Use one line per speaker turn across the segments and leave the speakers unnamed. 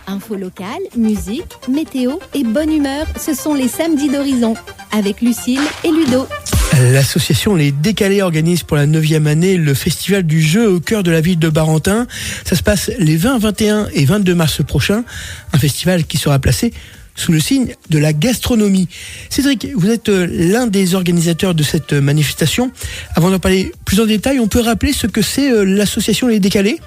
Info locale, musique, météo et bonne humeur, ce sont les samedis d'Horizon avec Lucille et Ludo.
L'association Les Décalés organise pour la 9e année le festival du jeu au cœur de la ville de Barentin. Ça se passe les 20, 21 et 22 mars prochains. Un festival qui sera placé sous le signe de la gastronomie. Cédric, vous êtes l'un des organisateurs de cette manifestation. Avant d'en parler plus en détail, on peut rappeler ce que c'est l'association Les Décalés ?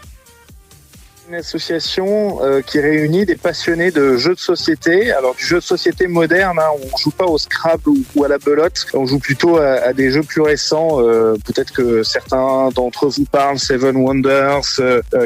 Une association qui réunit des passionnés de jeux de société. Alors du jeu de société moderne, on joue pas au Scrabble ou à la belote, on joue plutôt à des jeux plus récents. Peut-être que certains d'entre vous parlent, Seven Wonders,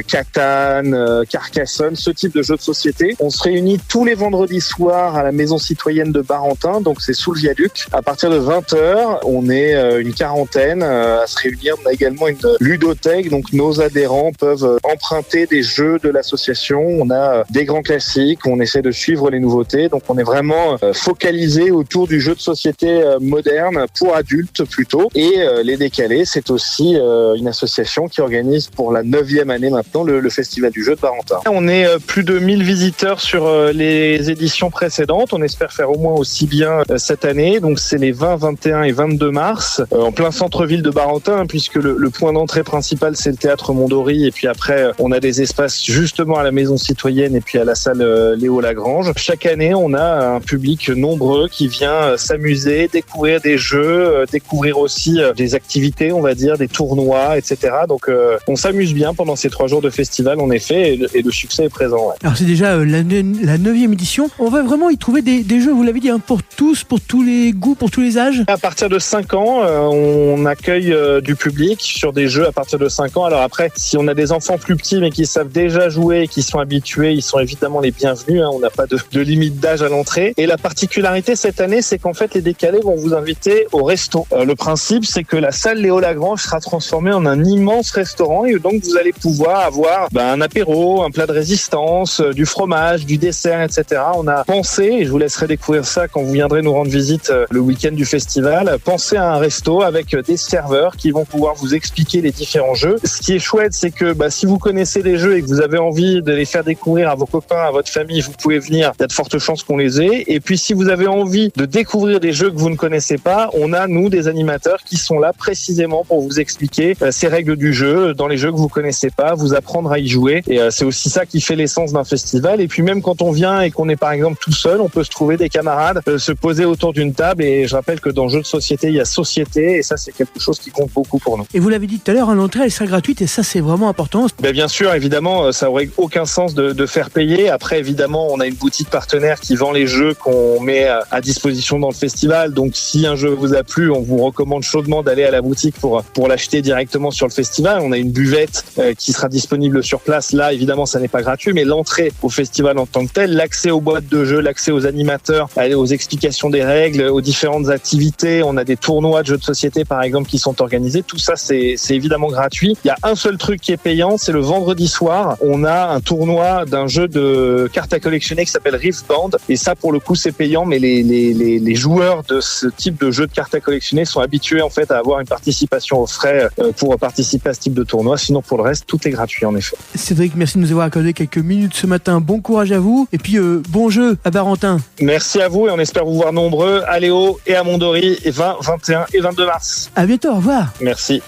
Catan, Carcassonne, ce type de jeux de société. On se réunit tous les vendredis soirs à la maison citoyenne de Barentin, donc c'est sous le viaduc. À partir de 20h, on est une quarantaine à se réunir. On a également une ludothèque, donc nos adhérents peuvent emprunter des jeux de l'association. On a des grands classiques, on essaie de suivre les nouveautés, donc on est vraiment focalisé autour du jeu de société moderne pour adultes plutôt. Et Les Décalés, c'est aussi une association qui organise pour la 9e année maintenant le festival du jeu de Barentin. On est plus de 1000 visiteurs sur les éditions précédentes, on espère faire au moins aussi bien cette année, donc c'est les 20, 21 et 22 mars en plein centre-ville de Barentin, puisque le point d'entrée principal c'est le théâtre Mondori, et puis après on a des espaces justement à la maison citoyenne et puis à la salle Léo Lagrange. Chaque année, on a un public nombreux qui vient s'amuser, découvrir des jeux, découvrir aussi des activités, on va dire, des tournois, etc. Donc, on s'amuse bien pendant ces 3 jours de festival, en effet, et le succès est présent. Ouais.
Alors, c'est déjà la 9e édition. On va vraiment y trouver des jeux, vous l'avez dit, pour tous, pour tous les goûts, pour tous les âges.
À partir de 5 ans, on accueille du public sur des jeux à partir de 5 ans. Alors après, si on a des enfants plus petits mais qui savent déjà jouer et qui sont habitués, ils sont évidemment les bienvenus. On n'a pas de limite d'âge à l'entrée. Et la particularité cette année, c'est qu'en fait, les Décalés vont vous inviter au resto. Le principe, c'est que la salle Léo Lagrange sera transformée en un immense restaurant et donc vous allez pouvoir avoir un apéro, un plat de résistance, du fromage, du dessert, etc. On a pensé, et je vous laisserai découvrir ça quand vous viendrez nous rendre visite le week-end du festival, pensez à un resto avec des serveurs qui vont pouvoir vous expliquer les différents jeux. Ce qui est chouette, c'est que si vous connaissez les jeux et que vous avez envie de les faire découvrir à vos copains, à votre famille, vous pouvez venir. Il y a de fortes chances qu'on les ait. Et puis, si vous avez envie de découvrir des jeux que vous ne connaissez pas, on a, nous, des animateurs qui sont là précisément pour vous expliquer ces règles du jeu dans les jeux que vous connaissez pas, vous apprendre à y jouer. Et c'est aussi ça qui fait l'essence d'un festival. Et puis, même quand on vient et qu'on est, par exemple, tout seul, on peut se trouver des camarades, se poser autour d'une table. Et je rappelle que dans jeu de société, il y a société. Et ça, c'est quelque chose qui compte beaucoup pour nous.
Et vous l'avez dit tout à l'heure, l'entrée, elle sera gratuite. Et ça, c'est vraiment important.
Bien sûr, évidemment, ça aurait aucun sens de faire payer. Après, évidemment, on a une boutique partenaire qui vend les jeux qu'on met à disposition dans le festival. Donc, si un jeu vous a plu, on vous recommande chaudement d'aller à la boutique pour l'acheter directement sur le festival. On a une buvette qui sera disponible sur place. Là, évidemment, ça n'est pas gratuit, mais l'entrée au festival en tant que tel, l'accès aux boîtes de jeux, l'accès aux animateurs, aux explications des règles, aux différentes activités. On a des tournois de jeux de société, par exemple, qui sont organisés. Tout ça, c'est évidemment gratuit. Il y a un seul truc qui est payant, c'est le vendredi soir. On a un tournoi d'un jeu de cartes à collectionner qui s'appelle Rift Band, et ça pour le coup c'est payant, mais les joueurs de ce type de jeu de cartes à collectionner sont habitués en fait à avoir une participation aux frais pour participer à ce type de tournoi. Sinon pour le reste tout est gratuit en effet.
Cédric, merci de nous avoir accordé quelques minutes ce matin. Bon courage à vous et puis bon jeu à Barentin.
Merci à vous et on espère vous voir nombreux à Léo et à Mondori et 20, 21 et 22 mars.
À bientôt, au revoir.
Merci.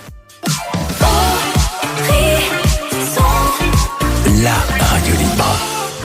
La radio libre.